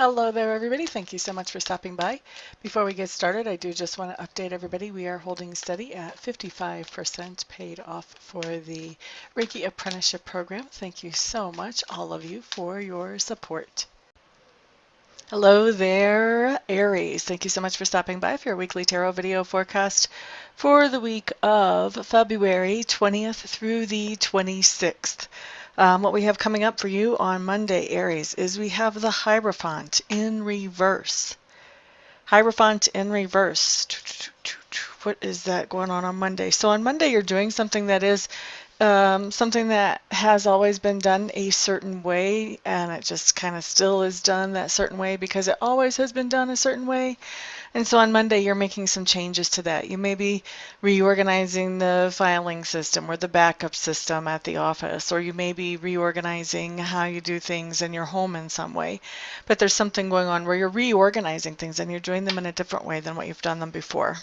Hello there, everybody. Thank you so much for stopping by. Before we get started, I do just want to update everybody. We are holding steady at 55% paid off for the Reiki Apprenticeship Program. Thank you so much, all of you, for your support. Hello there, Aries. Thank you so much for stopping by for your weekly tarot video forecast for the week of February 20th through the 26th. What we have coming up for you on Monday, Aries, is we have the Hierophant in reverse. Hierophant in reverse. What is that going on Monday? So on Monday, you're doing something that is something that has always been done a certain way, and it just kind of still is done that certain way because it always has been done a certain way. And so on Monday, you're making some changes to that. You may be reorganizing the filing system or the backup system at the office, or you may be reorganizing how you do things in your home in some way. But there's something going on where you're reorganizing things and you're doing them in a different way than what you've done them before.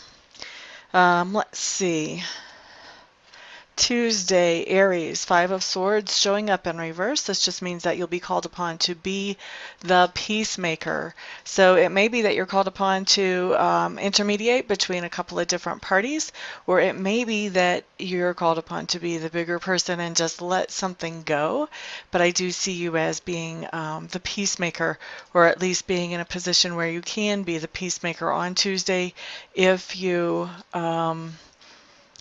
Let's see. Tuesday, Aries, Five of Swords showing up in reverse. This just means that you'll be called upon to be the peacemaker. So it may be that you're called upon to intermediate between a couple of different parties, or it may be that you're called upon to be the bigger person and just let something go. But I do see you as being the peacemaker, or at least being in a position where you can be the peacemaker on Tuesday if you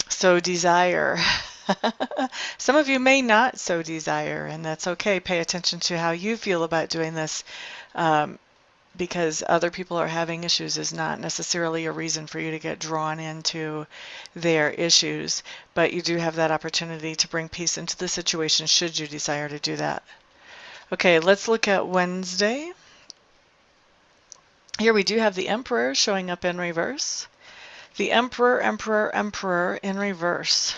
so desire. Some of you may not so desire, and that's okay. Pay attention to how you feel about doing this, because other people are having issues is not necessarily a reason for you to get drawn into their issues, but you do have that opportunity to bring peace into the situation should you desire to do that. Okay, let's look at Wednesday. Here we do have the Emperor showing up in reverse. The Emperor, Emperor, Emperor in reverse.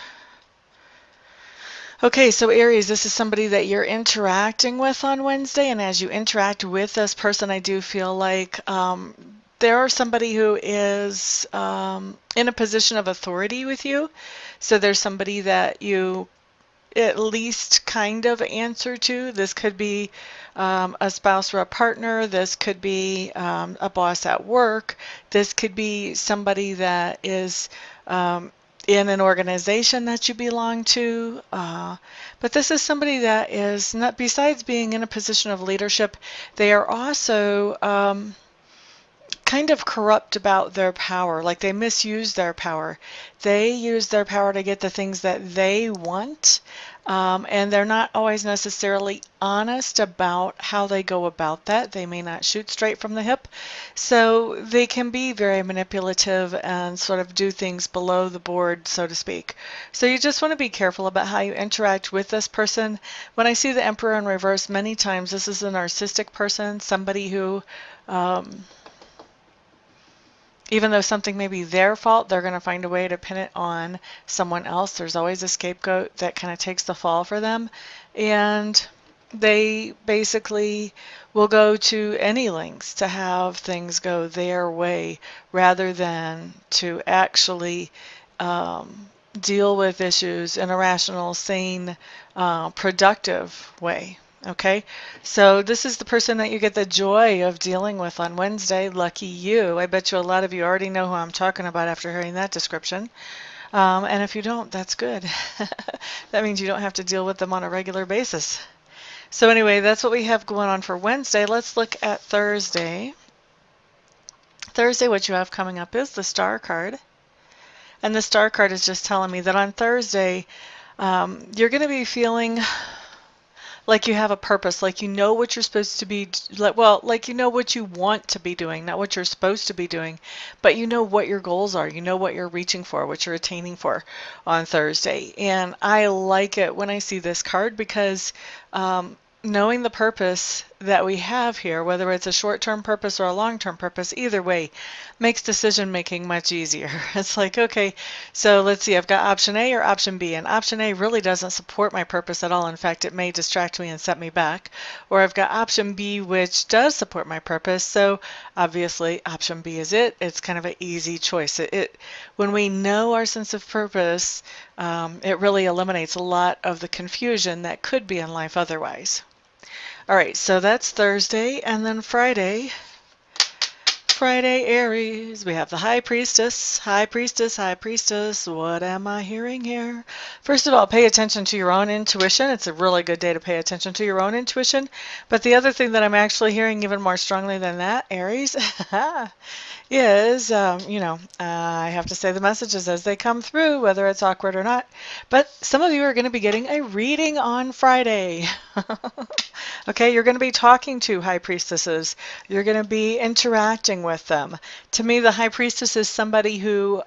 Okay, so Aries, this is somebody that you're interacting with on Wednesday, and as you interact with this person, I do feel like there are somebody who is in a position of authority with you. So there's somebody that you at least kind of answer to. This could be a spouse or a partner. This could be a boss at work. This could be somebody that is in an organization that you belong to. But this is somebody that is not, besides being in a position of leadership, they are also kind of corrupt about their power, like they misuse their power. They use their power to get the things that they want, and they're not always necessarily honest about how they go about that. They may not shoot straight from the hip, so they can be very manipulative and sort of do things below the board, so to speak. So you just want to be careful about how you interact with this person. When I see the Emperor in reverse, many times this is a narcissistic person, somebody who even though something may be their fault, they're going to find a way to pin it on someone else. There's always a scapegoat that kind of takes the fall for them. And they basically will go to any lengths to have things go their way rather than to actually deal with issues in a rational, sane, productive way. Okay, so this is the person that you get the joy of dealing with on Wednesday. Lucky you. I bet you a lot of you already know who I'm talking about after hearing that description. And if you don't, that's good. That means you don't have to deal with them on a regular basis. So anyway, that's what we have going on for Wednesday. Let's look at Thursday. Thursday, what you have coming up is the Star card. And the Star card is just telling me that on Thursday, you're going to be feeling like you have a purpose, like you know what you're supposed to be, like you know what you want to be doing, not what you're supposed to be doing, but you know what your goals are, you know what you're reaching for, what you're attaining for on Thursday. And I like it when I see this card because knowing the purpose that we have here, whether it's a short-term purpose or a long-term purpose, either way, makes decision-making much easier. It's like, okay, so let's see, I've got option A or option B, and option A really doesn't support my purpose at all. In fact, it may distract me and set me back. Or I've got option B, which does support my purpose, so obviously option B is it. It's kind of an easy choice. When we know our sense of purpose, it really eliminates a lot of the confusion that could be in life otherwise. All right, so that's Thursday, and then Friday, Aries, we have the High Priestess, High Priestess, High Priestess. What am I hearing here? First of all, pay attention to your own intuition. It's a really good day to pay attention to your own intuition. But the other thing that I'm actually hearing even more strongly than that, Aries, is, I have to say the messages as they come through, whether it's awkward or not. But some of you are going to be getting a reading on Friday. Okay, you're going to be talking to high priestesses. You're going to be interacting with them. To me, the high priestess is somebody who,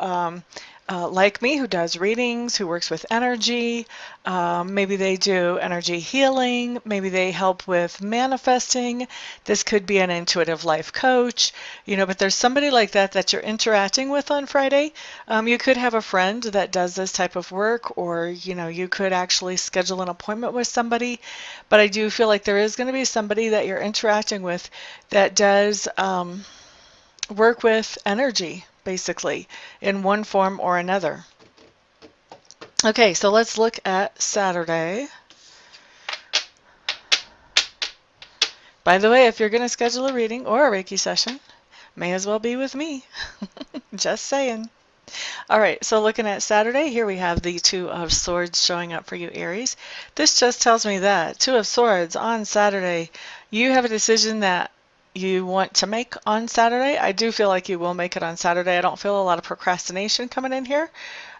like me, who does readings, who works with energy. Maybe they do energy healing. Maybe they help with manifesting. This could be an intuitive life coach, but there's somebody like that that you're interacting with on Friday. You could have a friend that does this type of work, or, you could actually schedule an appointment with somebody. But I do feel like there is going to be somebody that you're interacting with that does work with energy, basically, in one form or another. Okay, so let's look at Saturday. By the way, if you're going to schedule a reading or a Reiki session, may as well be with me. Just saying. All right, so looking at Saturday, here we have the Two of Swords showing up for you, Aries. This just tells me that Two of Swords on Saturday, you have a decision that you want to make on Saturday. I do feel like you will make it on Saturday. I don't feel a lot of procrastination coming in here.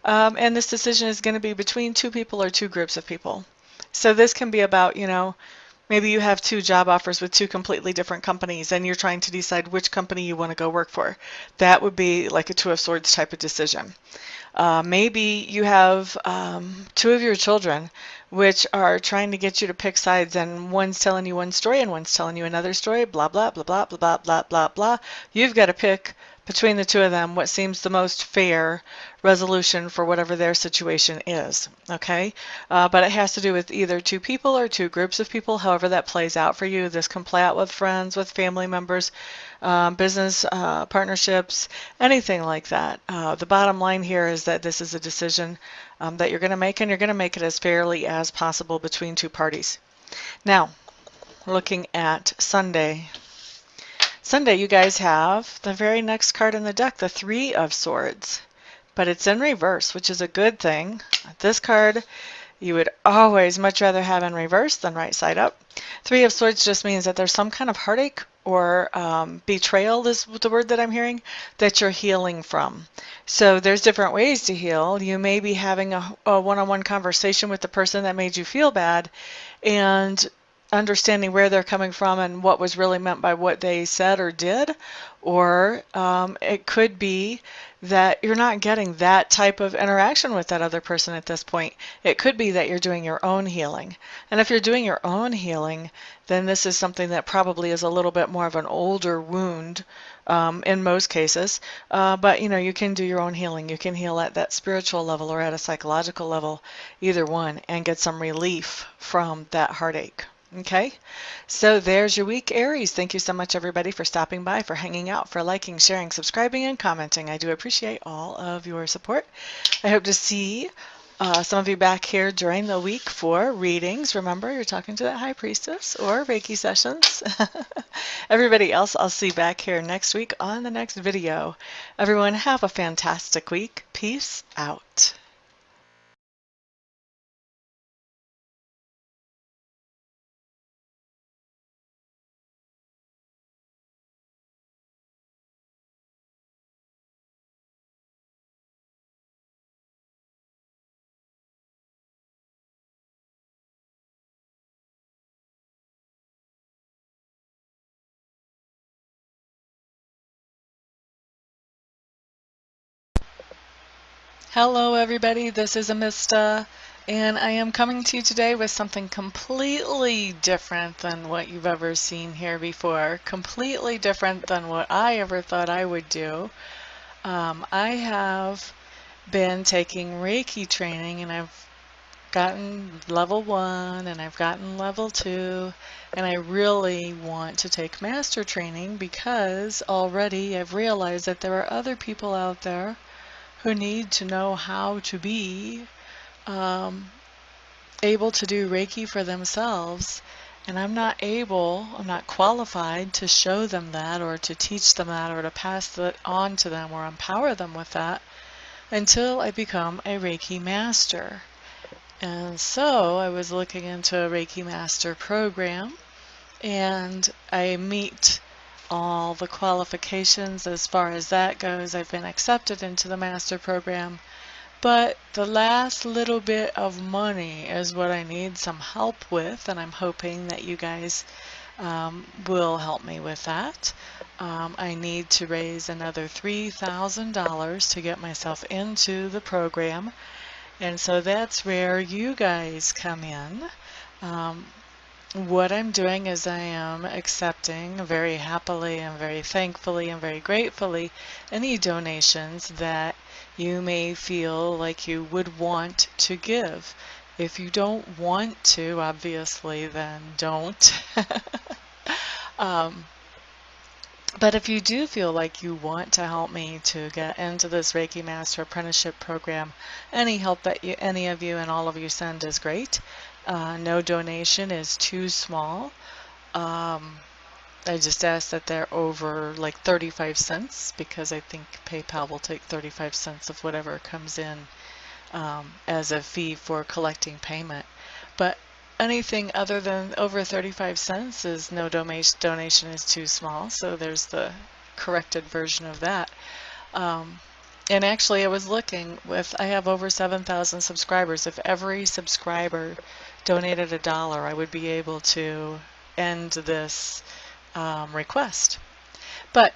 And this decision is going to be between two people or two groups of people. So this can be about, maybe you have two job offers with two completely different companies and you're trying to decide which company you want to go work for. That would be like a Two of Swords type of decision. Maybe you have two of your children which are trying to get you to pick sides, and one's telling you one story and one's telling you another story, blah, blah, blah, blah, blah, blah, blah, blah, blah. You've got to pick between the two of them what seems the most fair resolution for whatever their situation is, okay? But it has to do with either two people or two groups of people, however that plays out for you. This can play out with friends, with family members, business partnerships, anything like that. The bottom line here is that this is a decision that you're going to make, and you're going to make it as fairly as possible between two parties. Now, looking at Sunday. Sunday, you guys have the very next card in the deck, the Three of Swords, but it's in reverse, which is a good thing. This card you would always much rather have in reverse than right side up. Three of Swords just means that there's some kind of heartache or betrayal is the word that I'm hearing, that you're healing from. So there's different ways to heal. You may be having a one-on-one conversation with the person that made you feel bad and understanding where they're coming from and what was really meant by what they said or did. Or it could be that you're not getting that type of interaction with that other person at this point. It could be that you're doing your own healing. And if you're doing your own healing, then this is something that probably is a little bit more of an older wound in most cases. But you can do your own healing. You can heal at that spiritual level or at a psychological level, either one, and get some relief from that heartache. Okay, so there's your week, Aries. Thank you so much, everybody, for stopping by, for hanging out, for liking, sharing, subscribing, and commenting. I do appreciate all of your support. I hope to see some of you back here during the week for readings. Remember, you're talking to that High Priestess or Reiki sessions. Everybody else, I'll see you back here next week on the next video. Everyone, have a fantastic week. Peace out. Hello everybody, this is Amista, and I am coming to you today with something completely different than what you've ever seen here before, completely different than what I ever thought I would do. I have been taking Reiki training, and I've gotten level 1 and I've gotten level 2, and I really want to take master training because already I've realized that there are other people out there who need to know how to be able to do Reiki for themselves And I'm not qualified to show them that or to teach them that or to pass that on to them or empower them with that until I become a Reiki Master. And so I was looking into a Reiki Master program, and I meet all the qualifications as far as that goes. I've been accepted into the Master program, but the last little bit of money is what I need some help with, and I'm hoping that you guys will help me with that. I need to raise another $3,000 to get myself into the program, and so that's where you guys come in. What I'm doing is I am accepting very happily and very thankfully and very gratefully any donations that you may feel like you would want to give. If you don't want to, obviously, then don't. But if you do feel like you want to help me to get into this Reiki Master Apprenticeship Program, any help that any of you and all of you send is great. No donation is too small. I just ask that they're over like 35 cents because I think PayPal will take 35 cents of whatever comes in as a fee for collecting payment. But anything other than over 35 cents is no donation is too small, so there's the corrected version of that. And actually I was looking I have over 7,000 subscribers. If every subscriber donated $1, I would be able to end this request. But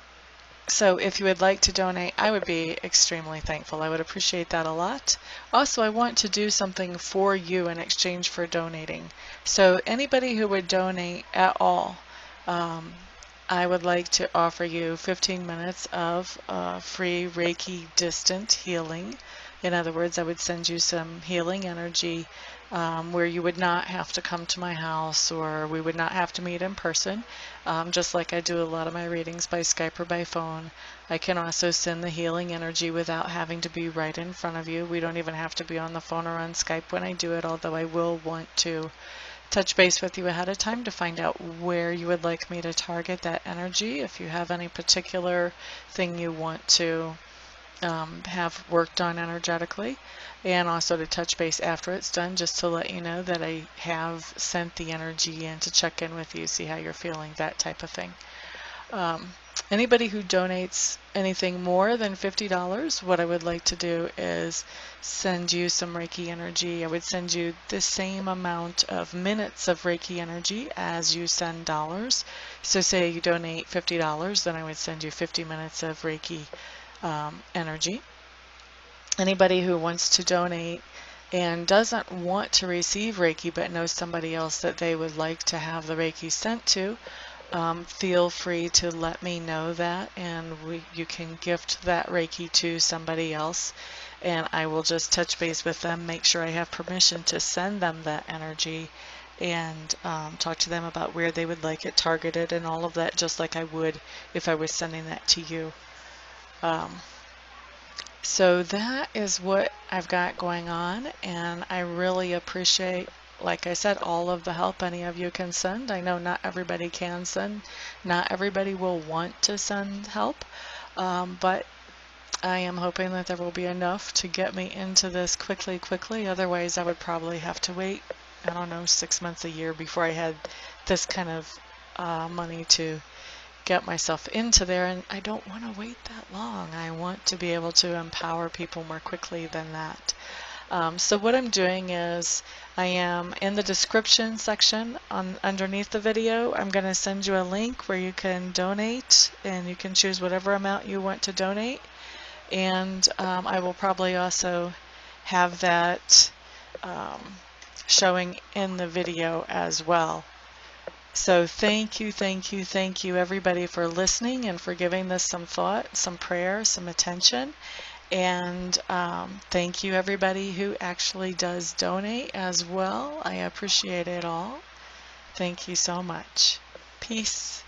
so if you would like to donate, I would be extremely thankful. I would appreciate that a lot. Also, I want to do something for you in exchange for donating. So anybody who would donate at all, I would like to offer you 15 minutes of free Reiki distant healing. In other words, I would send you some healing energy where you would not have to come to my house, or we would not have to meet in person, just like I do a lot of my readings by Skype or by phone. I can also send the healing energy without having to be right in front of you. We don't even have to be on the phone or on Skype when I do it, although I will want to touch base with you ahead of time to find out where you would like me to target that energy. If you have any particular thing you want to have worked on energetically, and also to touch base after it's done just to let you know that I have sent the energy in to check in with you, see how you're feeling, that type of thing. Anybody who donates anything more than $50, what I would like to do is send you some Reiki energy. I would send you the same amount of minutes of Reiki energy as you send dollars. So say you donate $50, then I would send you 50 minutes of Reiki energy. Anybody who wants to donate and doesn't want to receive Reiki but knows somebody else that they would like to have the Reiki sent to, feel free to let me know that, and you can gift that Reiki to somebody else, and I will just touch base with them, make sure I have permission to send them that energy, and talk to them about where they would like it targeted and all of that, just like I would if I was sending that to you. So that is what I've got going on, and I really appreciate, like I said, all of the help any of you can send. I know not everybody can send, not everybody will want to send help, but I am hoping that there will be enough to get me into this quickly. Otherwise I would probably have to wait, I don't know, 6 months, a year before I had this kind of money to get myself into there, and I don't want to wait that long. I want to be able to empower people more quickly than that. So what I'm doing is I am in the description section underneath the video. I'm going to send you a link where you can donate, and you can choose whatever amount you want to donate, and I will probably also have that showing in the video as well. So thank you everybody for listening and for giving this some thought, some prayer, some attention. And thank you everybody who actually does donate as well. I appreciate it all. Thank you so much. Peace.